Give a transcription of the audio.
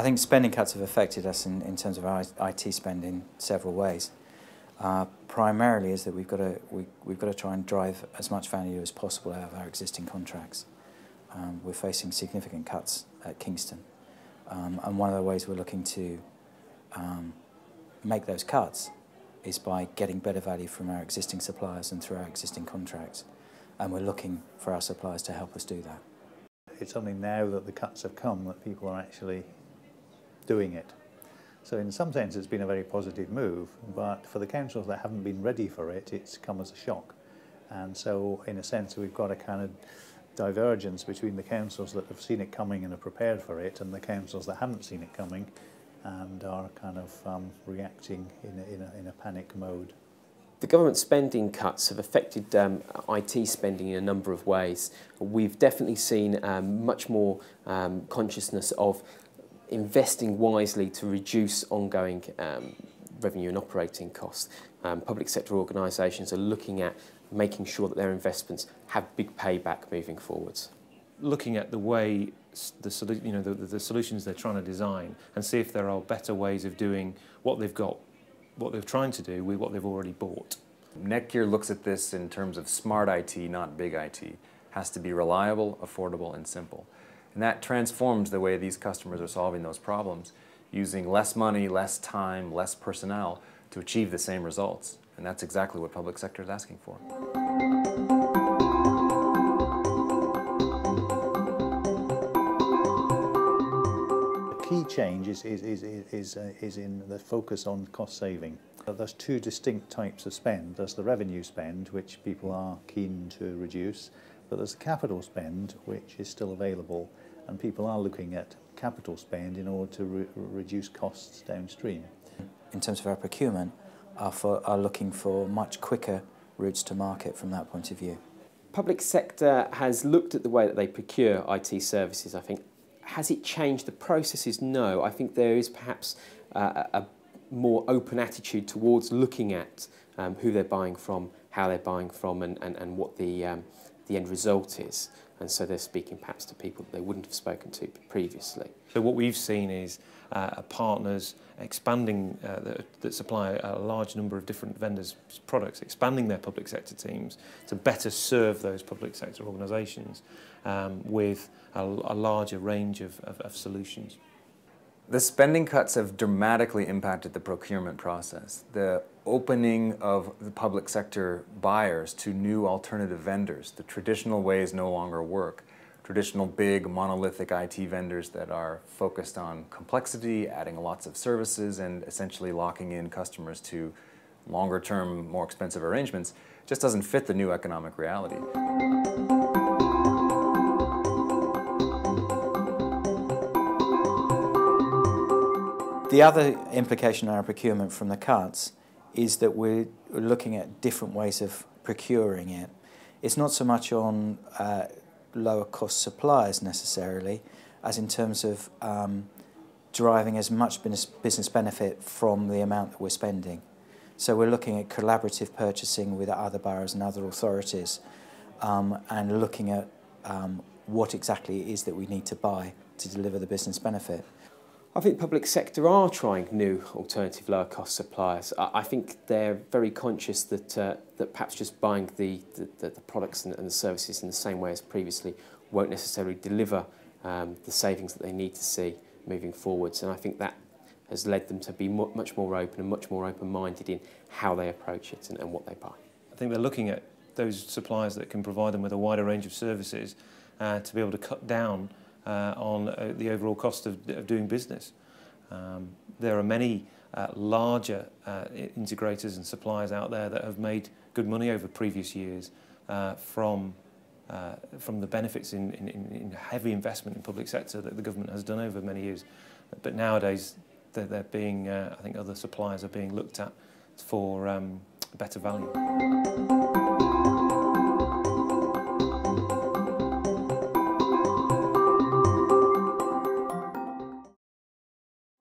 think spending cuts have affected us in terms of our IT spend in several ways. Primarily is that we've got to try and drive as much value as possible out of our existing contracts. We're facing significant cuts at Kingston, and one of the ways we're looking to make those cuts is by getting better value from our existing suppliers and through our existing contracts, and we're looking for our suppliers to help us do that. It's only now that the cuts have come that people are actually doing it. So in some sense it's been a very positive move, but for the councils that haven't been ready for it, it's come as a shock. And so in a sense we've got a kind of divergence between the councils that have seen it coming and are prepared for it, and the councils that haven't seen it coming and are kind of reacting in a panic mode. The government spending cuts have affected IT spending in a number of ways. We've definitely seen much more consciousness of investing wisely to reduce ongoing revenue and operating costs. Public sector organisations are looking at making sure that their investments have big payback moving forwards. Looking at the way the solutions they're trying to design and see if there are better ways of doing what they've got, what they're trying to do with what they've already bought. NETGEAR looks at this in terms of smart IT, not big IT. It has to be reliable, affordable, and simple. And that transforms the way these customers are solving those problems, using less money, less time, less personnel to achieve the same results. And that's exactly what public sector is asking for. The key change is in the focus on cost saving. There's two distinct types of spend. There's the revenue spend, which people are keen to reduce, but there's the capital spend, which is still available, and people are looking at capital spend in order to reduce costs downstream. In terms of our procurement, are looking for much quicker routes to market from that point of view. Public sector has looked at the way that they procure IT services, I think. Has it changed the processes? No. I think there is perhaps a more open attitude towards looking at who they're buying from, how they're buying from, and what the end result is. And so they're speaking perhaps to people that they wouldn't have spoken to previously. So what we've seen is partners expanding that supply a large number of different vendors' products, expanding their public sector teams to better serve those public sector organisations with a larger range of solutions. The spending cuts have dramatically impacted the procurement process. The opening of the public sector buyers to new alternative vendors. The traditional ways no longer work. Traditional big monolithic IT vendors that are focused on complexity, adding lots of services, and essentially locking in customers to longer term, more expensive arrangements just doesn't fit the new economic reality. The other implication on our procurement from the cuts is that we're looking at different ways of procuring it. It's not so much on lower cost suppliers necessarily, as in terms of deriving as much business benefit from the amount that we're spending. So we're looking at collaborative purchasing with other boroughs and other authorities, and looking at what exactly it is that we need to buy to deliver the business benefit. I think public sector are trying new alternative lower cost suppliers. I think they're very conscious that that perhaps just buying the products and the services in the same way as previously won't necessarily deliver the savings that they need to see moving forwards. And I think that has led them to be much more open and much more open-minded in how they approach it and what they buy. I think they're looking at those suppliers that can provide them with a wider range of services to be able to cut down on the overall cost of doing business. There are many larger integrators and suppliers out there that have made good money over previous years from the benefits in heavy investment in public sector that the government has done over many years. But nowadays, they're being, I think other suppliers are being looked at for better value.